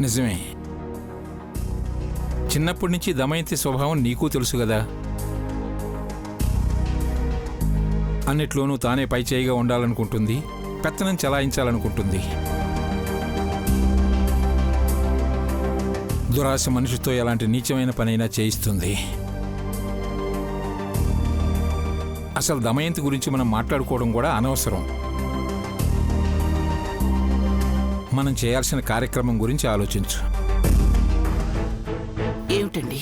నిజమే. చిన్నప్పటి నుంచి దమయంతి స్వభావం నీకు తెలుసు కదా. అన్నిట్లోనూ తానే పైచేయిగా ఉండాలనుకుంటుంది, పెత్తనం చలాయించాలనుకుంటుంది. దురాశ మనిషితో ఎలాంటి నీచమైన పనైనా చేయిస్తుంది. అసలు దమయంతి గురించి మనం మాట్లాడుకోవడం కూడా అనవసరం. మనం చేయాల్సిన కార్యక్రమం గురించి ఆలోచించు. ఏమిటండి?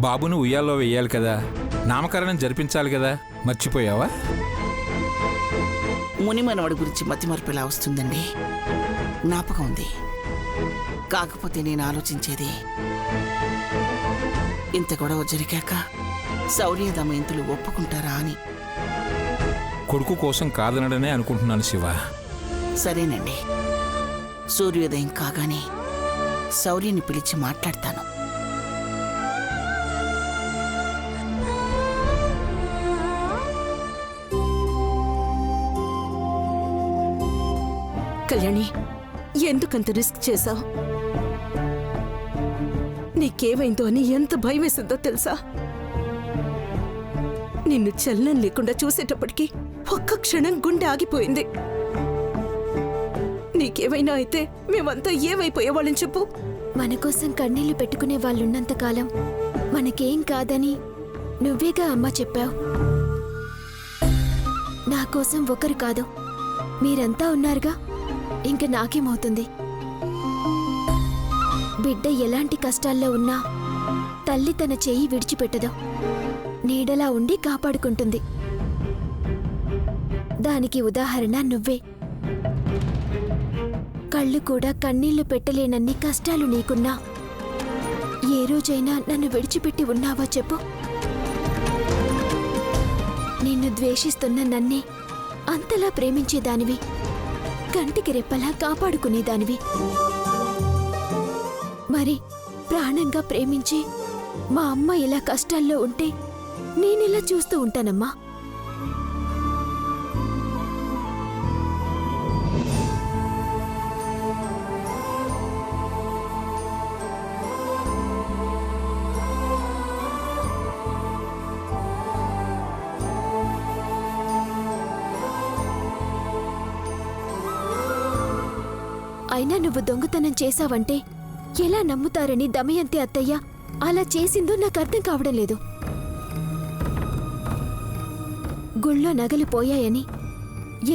బాబును ఉయ్యాల్లో వెయ్యాలి కదా, నామకరణం జరిపించాలి కదా, మర్చిపోయావా? మునిమనవడి గురించి మతిమరుపు ఎలా వస్తుందండి? జ్ఞాపకం ఉంది. కాకపోతే నేను ఆలోచించేది, ఇంత గొడవ జరిగాక శౌర్య దమయంతులు ఒప్పుకుంటారా అని. కొడుకు కోసం కాదనడనే అనుకుంటున్నాను శివ. సరేనండి, సూర్యోదయం కాగానే శౌర్యని పిలిచి మాట్లాడతాను. కళ్యాణి, ఎందుకంత రిస్క్ చేశావు? నీకేమైందో అని ఎంత భయం వేసిందో తెలుసా? నిన్ను చలనం లేకుండా చూసేటప్పటికీ ఒక్క క్షణం గుండె ఆగిపోయింది. నీకేమైనా అయితే మేమంతా ఏమైపోయేవాళ్ళని చెప్పు. మన కోసం కన్నీళ్లు పెట్టుకునే వాళ్ళున్నంతకాలం మనకేం కాదని నువ్వేగా అమ్మ చెప్పావు. నా కోసం ఒకరు కాదు, మీరంతా ఉన్నారుగా. ఇంక నాకేమవుతుంది? బిడ్డ ఎలాంటి కష్టాల్లో ఉన్నా తల్లి తన చెయ్యి విడిచిపెట్టదు, నీడలా ఉండి కాపాడుకుంటుంది. దానికి ఉదాహరణ నువ్వే. కళ్ళు కూడా కన్నీళ్లు పెట్టలేనన్ని కష్టాలు నీకున్నా ఏ రోజైనా నన్ను విడిచిపెట్టి ఉన్నావా చెప్పు? నిన్ను ద్వేషిస్తున్న నన్నే అంతలా ప్రేమించేదానివి, కంటికి రెప్పలా కాపాడుకునేదానివి. మరి ప్రాణంగా ప్రేమించి మా అమ్మ ఇలా కష్టాల్లో ఉంటే నేనెలా చూస్తూ ఉంటానమ్మా? అయినా నువ్వు దొంగతనం చేశావంటే ఎలా నమ్ముతారని దమయంతి అత్తయ్య అలా చేసిందో నాకు అర్థం కావడం లేదు. గుళ్ళో నగలు పోయాయని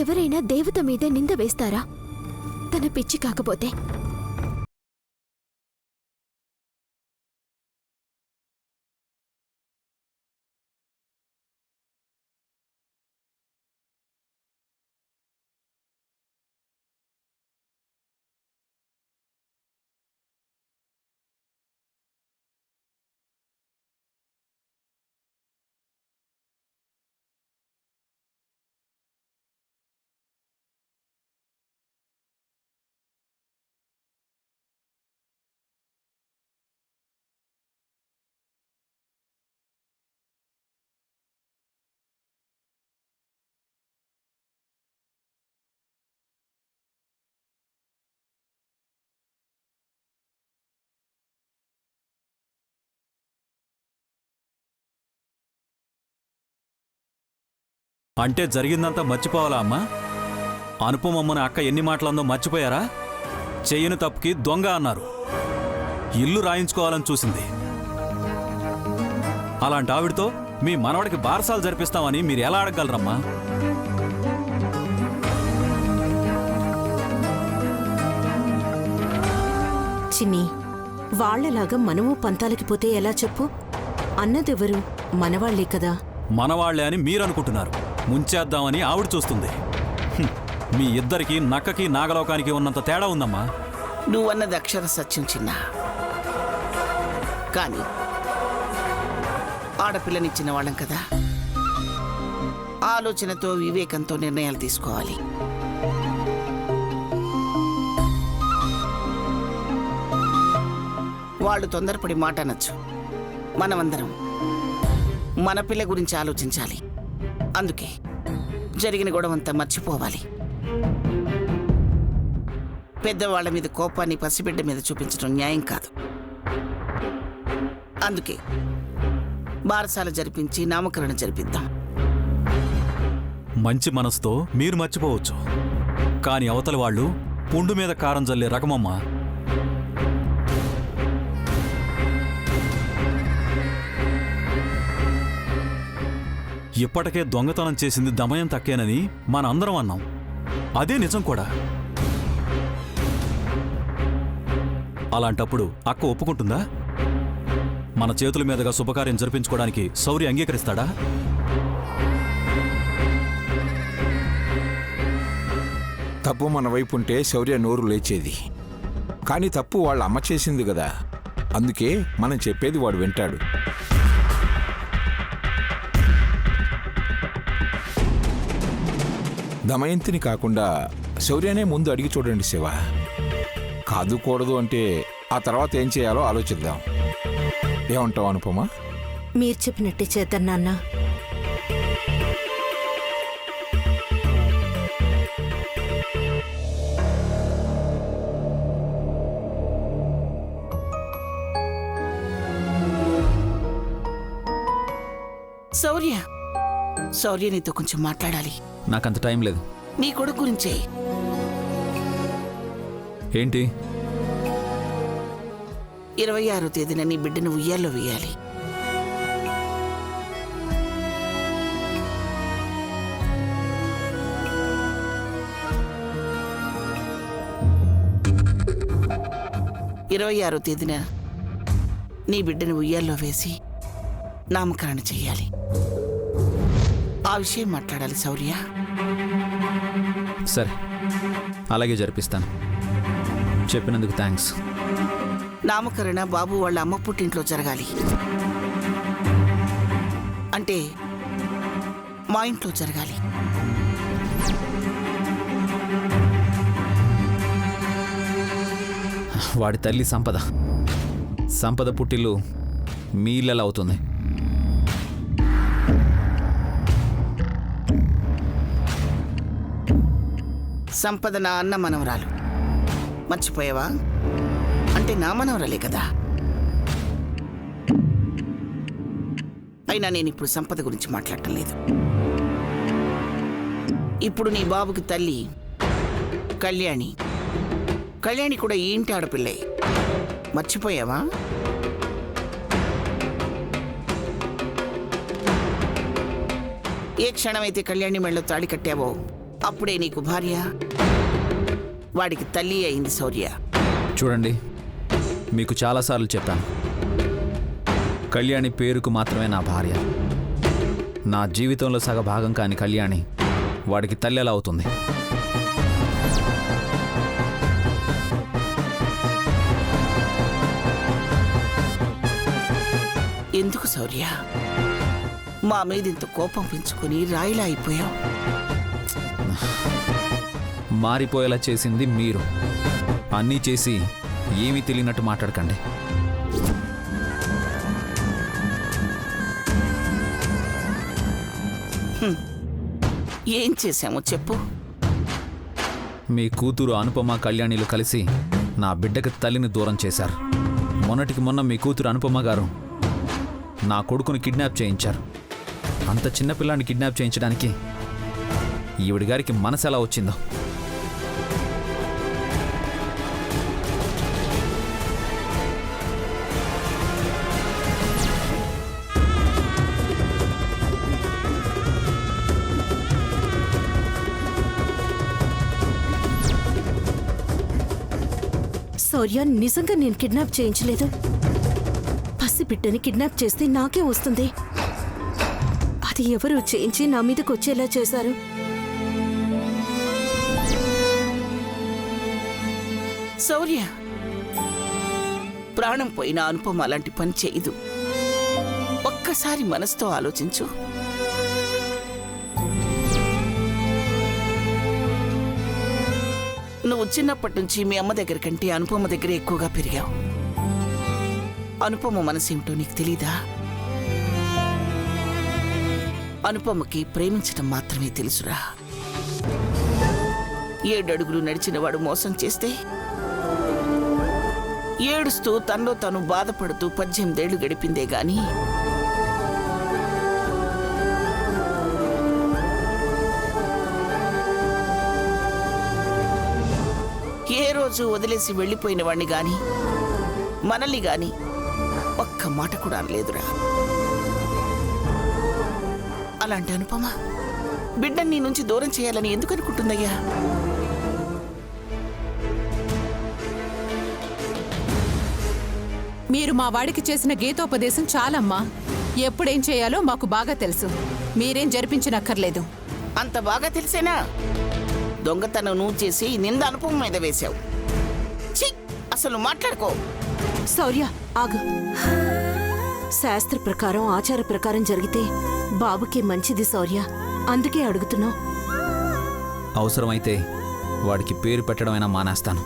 ఎవరైనా దేవత మీదే నింద వేస్తారా? తన పిచ్చి కాకపోతే. అంటే జరిగిందంతా మర్చిపోవాలా అమ్మా? అనుపమమ్మని అక్క ఎన్ని మాటలందో మర్చిపోయారా? చెయ్యని తప్పుకి దొంగ అన్నారు, ఇల్లు రాయించుకోవాలని చూసింది. అలాంటి ఆవిడతో మీ మనవడికి బారసాలు జరిపిస్తామని మీరు ఎలా అడగలరమ్మా? చిన్ని, వాళ్లలాగా మనము పంతాలకి పోతే ఎలా చెప్పు? అన్నదెవరు? మనవాళ్లే కదా. మనవాళ్లే అని మీరనుకుంటున్నారు, ముంచేద్దామని ఆవిడ చూస్తుంది. మీ ఇద్దరికి నక్కకి నాగలోకానికి ఉన్నంత తేడా ఉందమ్మా. నువ్వన్నది అక్షర సత్యం చిన్న. కానీ ఆడపిల్లనిచ్చిన వాళ్ళం కదా, ఆలోచనతో వివేకంతో నిర్ణయాలు తీసుకోవాలి. వాళ్ళు తొందరపడి మాట అనొచ్చు. మనమందరం మన పిల్ల గురించి ఆలోచించాలి. అందుకే జరిగిన గొడవంతా మర్చిపోవాలి. పెద్దవాళ్ల మీద కోపాన్ని పసిబిడ్డ మీద చూపించడం న్యాయం కాదు. అందుకే బారసాల జరిపించి నామకరణం జరిపిద్దాం. మంచి మనసుతో మీరు మర్చిపోవచ్చు, కానీ అవతలి వాళ్ళు పుండు మీద కారం జల్లే రకమమ్మా. ఇప్పటికే దొంగతనం చేసింది దమయంతక్కేనని మన అందరం అన్నాం. అదే నిజం కూడా. అలాంటప్పుడు అక్క ఒప్పుకుంటుందా? మన చేతుల మీదుగా శుభకార్యం జరిపించుకోవడానికి శౌర్య అంగీకరిస్తాడా? తప్పు మన వైపు ఉంటే శౌర్య నోరు లేచేది. కానీ తప్పు వాళ్ళ అమ్మ చేసింది కదా, అందుకే మనం చెప్పేది వాడు వింటాడు. దమయంతిని కాకుండా శౌర్యనే ముందు అడిగి చూడండి శివ. కాదు కూడదు అంటే ఆ తర్వాత ఏం చేయాలో ఆలోచిద్దాం. ఏమంటావు అనుపమ? మీరు చెప్పినట్టే చేద్దాం నాన్న. శౌర్య నీతో కొంచెం మాట్లాడాలి. నాకంత టైం లేదు. నీ కొడుకు గురించే. ఏంటి? 26వ తేదీన నీ బిడ్డను ఉయ్యాల్లో వేయాలి. నీ బిడ్డను ఉయ్యాల్లో వేసి నామకరణ చెయ్యాలి. ఆ విషయం మాట్లాడాలి శౌర్య. సరే, అలాగే జరిపిస్తాను. చెప్పినందుకు థ్యాంక్స్. నామకరణ బాబు వాళ్ళ అమ్మ పుట్టింట్లో జరగాలి. అంటే మా ఇంట్లో జరగాలి. వాడి తల్లి సంపద పుట్టిల్లు మీ ఇళ్ళలా అవుతుంది. సంపద నా అన్న మనవరాలు. మర్చిపోయావా? అంటే నా మనవరాలే కదా. అయినా నేను ఇప్పుడు సంపద గురించి మాట్లాడటం లేదు. ఇప్పుడు నీ బాబుకి తల్లి కళ్యాణి. కళ్యాణి కూడా ఈ ఇంటి ఆడపిల్లే. మర్చిపోయావా? ఏ క్షణమైతే కళ్యాణి మెళ్ళో తాడి కట్టావో అప్పుడే నీకు భార్య, వాడికి తల్లి అయింది శౌర్య. చూడండి, మీకు చాలాసార్లు చెప్పాను, కళ్యాణి పేరుకు మాత్రమే నా భార్య. నా జీవితంలో సగభాగం కాని కళ్యాణి వాడికి తల్లి ఎలా అవుతుంది? ఎందుకు శౌర్య మా మీద ఇంత కోపం పెంచుకుని రాయిలా అయిపోయావు? మారిపోయేలా చేసింది మీరు. అన్నీ చేసి ఏమీ తెలియనట్టు మాట్లాడకండి. ఏం చేశామో చెప్పు. మీ కూతురు అనుపమ కళ్యాణిలు కలిసి నా బిడ్డకి తల్లిని దూరం చేశారు. మొన్నటికి మొన్న మీ కూతురు అనుపమ గారు నా కొడుకుని కిడ్నాప్ చేయించారు. అంత చిన్నపిల్లాన్ని కిడ్నాప్ చేయించడానికి ఈవిడి గారికి మనసు ఎలా వచ్చిందో. శౌర్య, నిజంగా నేను కిడ్నాప్ చేయించలేదు. పసిబిడ్డని కిడ్నాప్ చేస్తే నాకే వస్తుంది. అది ఎవరు చేయించి నా మీదకి వచ్చేలా చేశారు? శౌర్య, ప్రాణం పోయిన అనుపమ అలాంటి పని చేయదు. ఒక్కసారి మనసుతో ఆలోచించు. నువ్వు చిన్నప్పటి నుంచి మీ అమ్మ దగ్గర కంటే అనుపమ దగ్గర ఎక్కువగా పెరిగావు. అనుపమ మనసేమిటో నీకు తెలీదా? అనుపమకి ప్రేమించటం మాత్రమే తెలుసురా. 7 అడుగులు నడిచిన వాడు మోసం చేస్తే ఏడుస్తూ తనలో తను బాధపడుతూ 18 ఏళ్లు గడిపిందే గాని ఏ రోజు వదిలేసి వెళ్ళిపోయిన వాణ్ణి గాని మనల్ని గాని ఒక్క మాట కూడా అనలేదురా. అలాంటి అనుపమ బిడ్డని నీ నుంచి దూరం చేయాలని ఎందుకు అనుకుంటుందయ్యా? మీరు మా వాడికి చేసిన గీతోపదేశం చాలమ్మా. ఎప్పుడేం చేయాలో మాకు బాగా తెలుసు. మీరేం జరిపించనక్కర్లేదు. అంత బాగా తెలిసేనా దొంగతనం నువ్వు చేసి నింద అనుపమ మీద వేశావు. ఛీ, అసలు మాట్లాడుకో. శౌర్య ఆగు. శాస్త్ర ప్రకారం ఆచార ప్రకారం జరిగితే బాబుకి మంచిది శౌర్య. అందుకే అడుగుతున్నావు. అవసరమైతే వాడికి పేరు పెట్టడమైనా మానేస్తాను.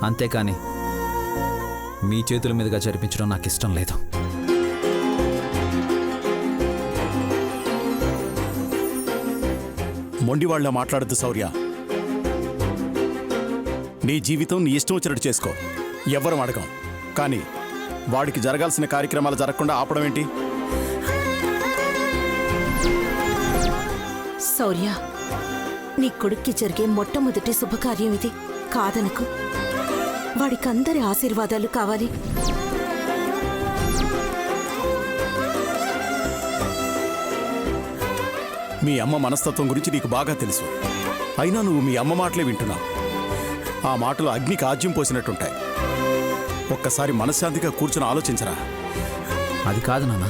అంతేకాని మీ చేతుల మీదుగా జరిపించడం నాకు ఇష్టం లేదు. మొండివాళ్ల మాట్లాడద్దు శౌర్య. నీ జీవితం నీ ఇష్టం వచ్చినట్టు చేసుకో, ఎవ్వరూ అడగం. కానీ వాడికి జరగాల్సిన కార్యక్రమాలు జరగకుండా ఆపడం ఏంటి? శౌర్య, నీ కొడుక్కి జరిగే మొట్టమొదటి శుభకార్యం ఇది. కాదనకు. వాడికందరి ఆశీర్వాదాలు కావాలి. మీ అమ్మ మనస్తత్వం గురించి నీకు బాగా తెలుసు. అయినా నువ్వు మీ అమ్మ మాటలే వింటున్నావు. ఆ మాటలు అగ్నికి ఆజ్యం పోసినట్టుంటాయి. ఒక్కసారి మనశ్శాంతిగా కూర్చుని ఆలోచించరా. అది కాదు నాన్న.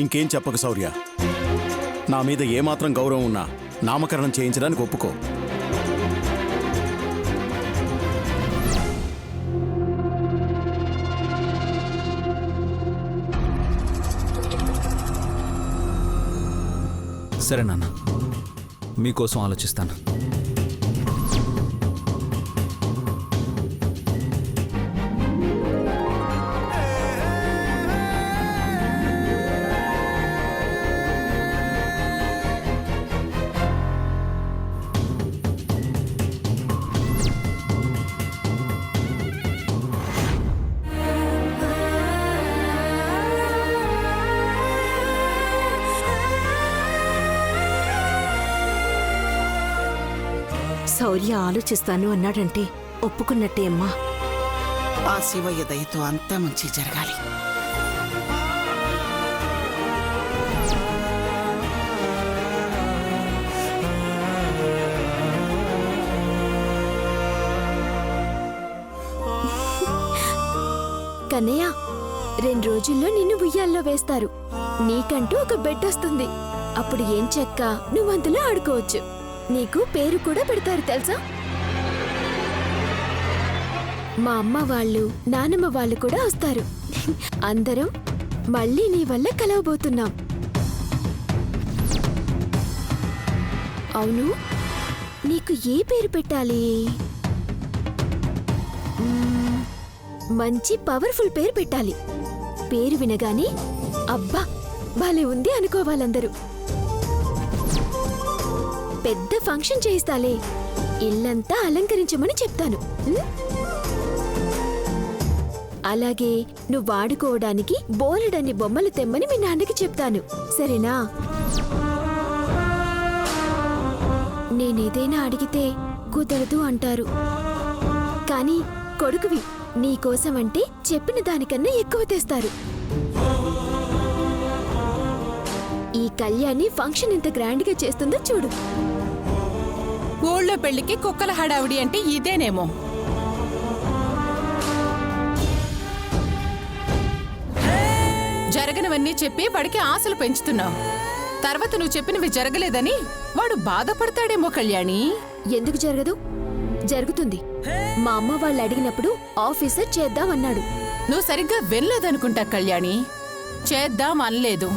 ఇంకేం చెప్పక శౌర్య. నా మీద ఏమాత్రం గౌరవం ఉన్నా నామకరణం చేయించడానికి ఒప్పుకో. సరే నాన్న, మీకోసం ఆలోచిస్తాను. శౌర్య ఆలోచిస్తాను అన్నాడంటే ఒప్పుకున్నట్టే అమ్మా. ఆ శివయ్య దయతో అంతా మంచి జరగాలి. కన్నయ్య, 2 రోజుల్లో నిన్ను ఉయ్యాల్లో వేస్తారు. నీకంటూ ఒక బెడ్ వస్తుంది. అప్పుడు ఏం చెక్క నువ్వు అందులో ఆడుకోవచ్చు. నీకు పేరు కూడా పెడతారు తెలుసా? మా అమ్మ వాళ్ళు, నానమ్మ వాళ్ళు కూడా వస్తారు. అందరం మళ్ళీ నీ వల్ల కలవబోతున్నాం. అవును, నీకు ఏ పేరు పెట్టాలి? మంచి పవర్ఫుల్ పేరు పెట్టాలి. పేరు వినగానే అబ్బా భలే ఉంది అనుకోవాలందరూ. పెద్ద ఫంక్షన్ చేయిస్తాలే. ఇల్లంతా అలంకరించమని చెప్తాను. అలాగే నువ్వు వాడుకోవడానికి బోలెడన్ని బొమ్మలు తెమ్మని మీ నాన్నకి చెప్తాను. సరేనా? నేనేదైనా అడిగితే కుదరదు అంటారు. కానీ కొడుకువి, నీకోసమంటే చెప్పిన దానికన్నా ఎక్కువ తెస్తారు. ఈ కళ్యాణి ఫంక్షన్ ఎంత గ్రాండ్ గా చేస్తుందో చూడు. ఊళ్ళో పెళ్లికి కుక్కల హడావుడి అంటే ఇదేనేమో. జరగనివన్నీ చెప్పి వాడికి ఆశలు పెంచుతున్నావు. తర్వాత నువ్వు చెప్పినవి జరగలేదని వాడు బాధపడతాడేమో కళ్యాణి. ఎందుకు జరగదు? జరుగుతుంది. మా అమ్మ వాళ్ళు అడిగినప్పుడు ఆఫీసర్ చేద్దామన్నాడు. నువ్వు సరిగ్గా వినలేదనుకుంటా కళ్యాణి. చేద్దాం అనలేదు,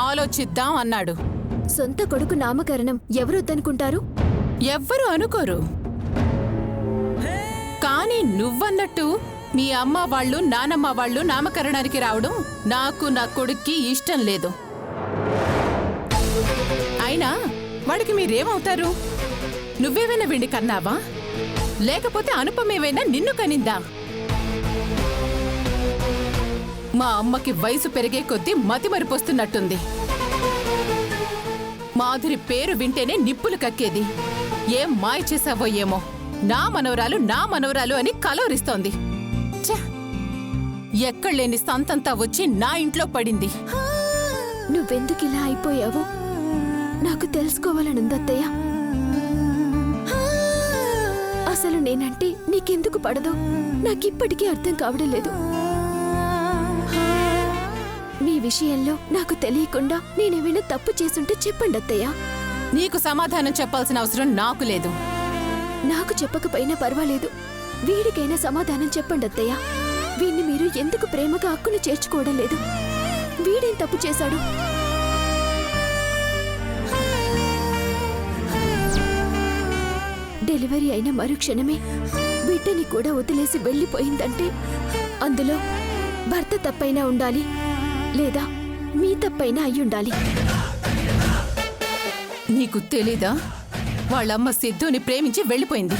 ఆలోచిద్దాం అన్నాడు. సొంత కొడుకు నామకరణం ఎవరొద్దనుకుంటారు? ఎవ్వరూ అనుకోరు. కానీ నువ్వన్నట్టు మీ అమ్మ వాళ్ళు, నానమ్మ వాళ్ళు నామకరణానికి రావడం నాకు, నా కొడుక్కి ఇష్టం లేదు. అయినా వాడికి మీరేమవుతారు? నువ్వేమైనా వీడిని కన్నావా? లేకపోతే అనుపమేవైనా నిన్ను కనిందా? మా అమ్మకి వయసు పెరిగే కొద్దీ మతిమరిపోస్తున్నట్టుంది. మాధురి పేరు వింటేనే నిప్పులు కక్కేది. ఏం మాయ చేసావో ఏమో, నా మనవరాలు అని కలవరిస్తోంది. ఛ! ఎక్కడలేని సంతంతా వచ్చి నా ఇంట్లో పడింది. నువ్వెందుకు ఇలా అయిపోయావు నాకు తెలుసుకోవాలనుందత్తయ్య. అసలు నేనంటే నీకెందుకు పడదో నాకిప్పటికీ అర్థం కావడం లేదు. మీ విషయంలో నాకు తెలియకుండా నేనేమైనా తప్పు చేసుంటే చెప్పండి అత్తయ్య. నీకు సమాధానం చెప్పాల్సిన అవసరం నాకు లేదు. నాకు చెప్పకపోయినా పర్వాలేదు, వీడికైనా సమాధానం చెప్పండి అత్తయ్య. వీణ్ణి మీరు ఎందుకు ప్రేమగా హక్కును చేర్చుకోవడం లేదు? వీడేం తప్పు చేశాడు? డెలివరీ అయిన మరుక్షణమే బిడ్డని కూడా వదిలేసి వెళ్ళిపోయిందంటే అందులో భర్త తప్పైనా ఉండాలి, లేదా మీ తప్పైనా అయ్యుండాలి. నీకు తెలీదా? వాళ్ళమ్మ సిద్ధుని ప్రేమించి వెళ్ళిపోయింది.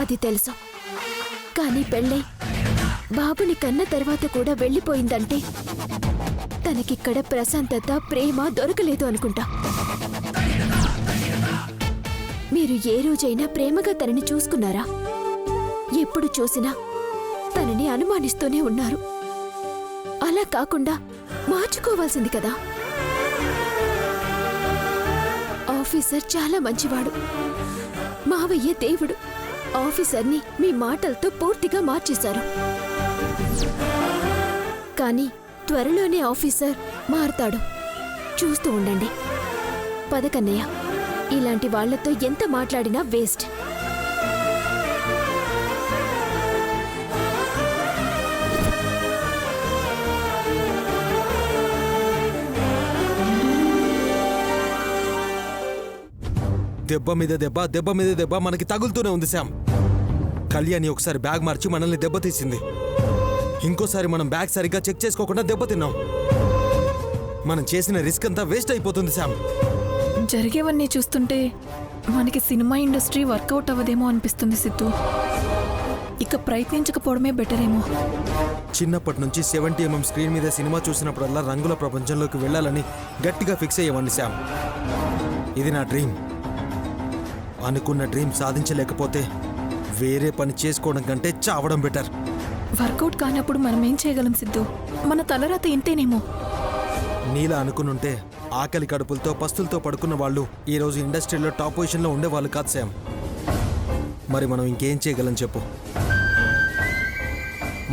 అది తెలుసు, కానీ పెళ్ళై బాబుని కన్న తర్వాత కూడా వెళ్ళిపోయిందంటే తనకిక్కడ ప్రశాంతత, ప్రేమ దొరకలేదు అనుకుంటా. మీరు ఏ రోజైనా ప్రేమగా తనని చూసుకున్నారా? ఎప్పుడు చూసినా తనని అనుమానిస్తూనే ఉన్నారు. అలా కాకుండా మార్చుకోవాల్సింది కదా. ఆఫీసర్ చాలా మంచివాడు, మావయ్య దేవుడు. ఆఫీసర్ని మీ మాటలతో పూర్తిగా మార్చేశారు. కానీ త్వరలోనే ఆఫీసర్ మారుతాడు, చూస్తూ ఉండండి. పదకన్నయ్య, ఇలాంటి వాళ్లతో ఎంత మాట్లాడినా వేస్ట్. దెబ్బ మీద దెబ్బ, దెబ్బ మీద దెబ్బ మనకి తగులుతూనే ఉంది శామ్. కళ్యాణి ఒకసారి బ్యాగ్ మార్చి మనల్ని దెబ్బతీసింది. ఇంకోసారి మనం బ్యాగ్ సరిగ్గా చెక్ చేసుకోకుండా దెబ్బతిన్నాం. మనం చేసిన రిస్క్ అంతా వేస్ట్ అయిపోతుంది శామ్. జరిగేవన్నీ చూస్తుంటే మనకి సినిమా ఇండస్ట్రీ వర్కౌట్ అవ్వదేమో అనిపిస్తుంది సిద్ధు. ఇక ప్రయత్నించకపోవడమే బెటర్ ఏమో. చిన్నప్పటి నుంచి 70mm స్క్రీన్ మీద సినిమా చూసినప్పుడల్లా రంగుల ప్రపంచంలోకి వెళ్ళాలని గట్టిగా ఫిక్స్ అయ్యేవాడిని శామ్. ఇది నా డ్రీమ్. అనుకున్న డ్రీమ్ సాధించలేకపోతే వేరే పని చేసుకోవడం కంటే చావడం బెటర్. వర్కౌట్ కానప్పుడు మనం ఏం చేయగలం సిద్ధు? మన తలరాత ఇంతేనేమో. నీలా అనుకునుంటే ఆకలి కడుపులతో పస్తులతో పడుకున్న వాళ్ళు ఈరోజు ఇండస్ట్రీలో టాప్ పొజిషన్లో ఉండేవాళ్ళు కాదు శామ్. మరి మనం ఇంకేం చేయగలం చెప్పు?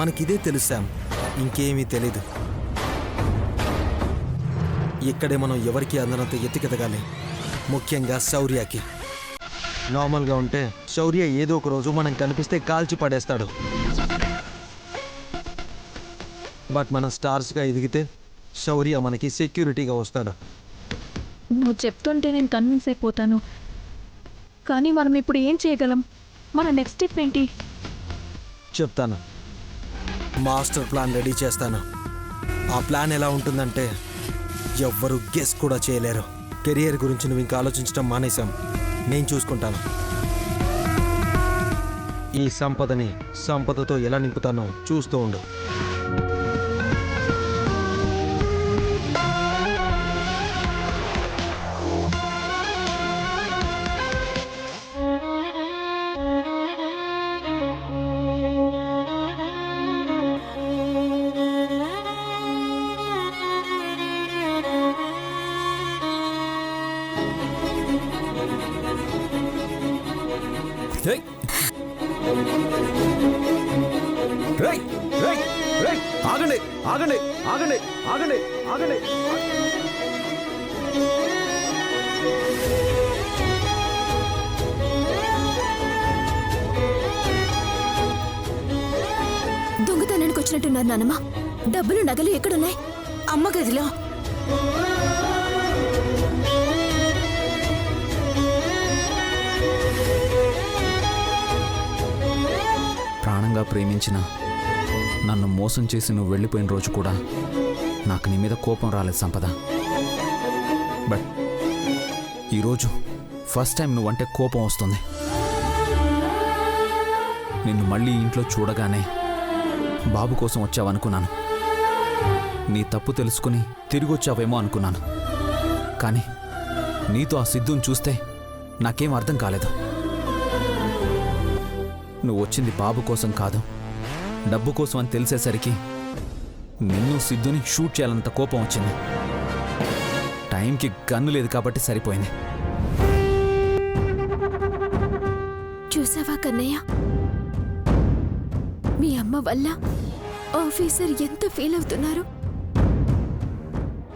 మనకిదే తెలుసు శామ్, ఇంకేమీ తెలీదు. ఇక్కడే మనం ఎవరికి అందనంత ఎత్తికెదగాలి, ముఖ్యంగా శౌర్యకి. నార్మల్గా ఉంటే శౌర్య ఏదో ఒక రోజు మనం కనిపిస్తే కాల్చి పడేస్తాడు. బట్ మనం స్టార్స్గా ఎదిగితే శౌర్య మనకి సెక్యూరిటీగా వస్తాడు. నువ్వు చెప్తుంటే నేను కన్విన్స్ అయిపోతాను, కానీ మనం ఇప్పుడు ఏం చేయగలం? మన నెక్స్ట్ స్టెప్ ఏంటి? చెప్తాను. మాస్టర్ ప్లాన్ రెడీ చేస్తాను. ఆ ప్లాన్ ఎలా ఉంటుందంటే ఎవ్వరూ గెస్ కూడా చేయలేరు. కెరియర్ గురించి నువ్వు ఇంకా ఆలోచించడం మానేశాం, నేను చూసుకుంటాను. ఈ సంపదతో ఎలా నింపుతానో చూస్తూ ఉండు. రేయ్! రేయ్! రేయ్! రేయ్! ఆగండి! ఆగండి! ఆగండి! ఆగండి! ఆగండి! దొంగతనానికి వచ్చినట్టున్నారు నానమ్మ. డబ్బులు, నగలు ఎక్కడున్నాయి? అమ్మ గదిలో. ప్రాణంగా ప్రేమించిన నన్ను మోసం చేసి నువ్వు వెళ్ళిపోయిన రోజు కూడా నాకు నీ మీద కోపం రాలేదు సంపద. బట్ ఈరోజు ఫస్ట్ టైం నువ్వంటే కోపం వస్తుంది. నిన్ను మళ్ళీ ఇంట్లో చూడగానే బాబు కోసం వచ్చావనుకున్నాను. నీ తప్పు తెలుసుకుని తిరిగొచ్చావేమో అనుకున్నాను. కానీ నీతో ఆ సిద్ధుని చూస్తే నాకేం అర్థం కాలేదు. నువ్వు వచ్చింది బాబు కోసం కాదు, డబ్బు కోసం అని తెలిసేసరికి నిన్ను సిద్ధుని షూట్ చేయాలంత కోపం వచ్చింది. టైంకి గన్ను లేదు కాబట్టి సరిపోయింది. చూసావా కన్నయ్య, మీ అమ్మ వల్ల ఆఫీసర్ ఎంత ఫీల్ అవుతున్నారు.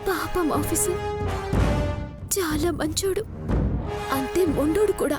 పాపం ఆఫీసర్ చాలా మంచోడు, అంతే మొండోడు కూడా.